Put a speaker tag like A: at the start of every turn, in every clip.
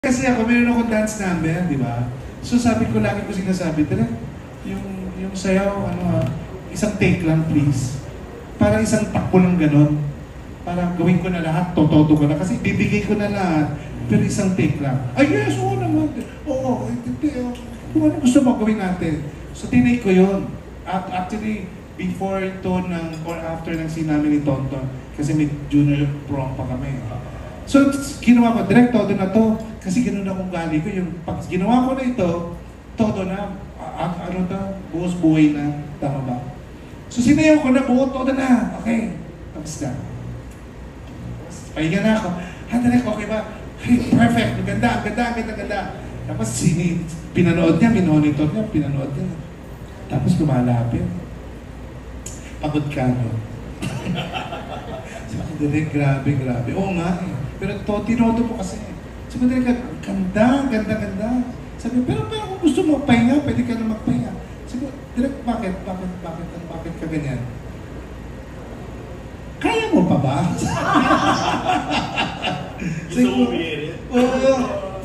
A: Kasi ako, meron akong dance number, di ba? So sabi ko, lagi ko sinasabi, tala, yung sayaw, isang take lang please. Para isang takbo ng ganon. Para gawin ko na lahat, totodo ko na. Kasi bibigay ko na lahat, pero isang take lang. Ay yes, oo naman. Oo, kung ano gusto mo gawin natin. So tinake ko yun. Actually, before ito or after ng sinamin ni Tonton, kasi may junior prom pa kami. So, ginawa ko, direct, todo na to. Kasi ganoon akong gali ko. Yung pag ginawa ko na ito, todo na. Buhos buhay na. Tama ba? So, sinayaw ko na, buo, todo na. Okay. Tapos na. Pahinga na ako. Direct, okay ba? Hey, perfect. Ang ganda. Tapos, pinanood niya, minonitor niya, pinanood niya. Tapos, lumalapit. Pagod ka, no? Sabi ko, direct, grabe. Oo nga eh. Pero tinoto po kasi. Sabi ko, ganda. Sabi ko, pero kung gusto mo pahinga, pwede ka na magpahinga. Sabi ko, direct, bakit ka ganyan? Kaya mo pa ba? Sabi ko, oo,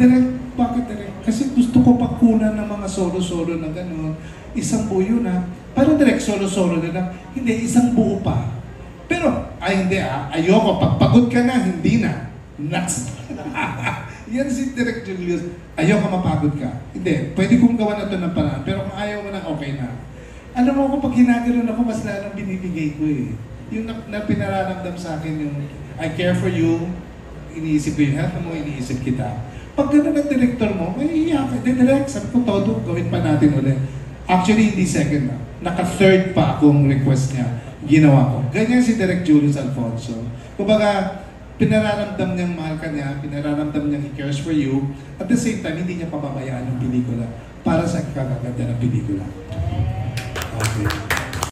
A: direct, bakit direct? Kasi gusto ko pagkunan ng mga solo-solo na gano'n. Isang buo na. Parang direct solo-solo na lang. Hindi, isang buo pa. Pero, hindi ayoko. Pagpagod ka na, hindi na. Nuts. Yan si Direk Julius. Ayoko mapagod ka. Hindi, pwede kong gawa na ito ng paraan. Pero kung ayaw mo na, okay na. Alam mo ko, pag ginagano'n ako, mas lalong binibigay ko eh. Yung na pinararamdam sa akin yung I care for you, iniisip ko yung health mo, iniisip kita. Pag gano'n ang director mo, may iiyak ka. Direct, sabi ko, todo, gawin pa natin ulit. Actually, hindi second na. Naka-third pa akong request niya. Ginawa ko. Ganyan si Direk Julius Alfonso. Kumbaga, pinararamdam niyang mahal ka niya, pinararamdam niyang he cares for you, at the same time, hindi niya pababayaan yung pelikula para sa kagaganda ng pelikula.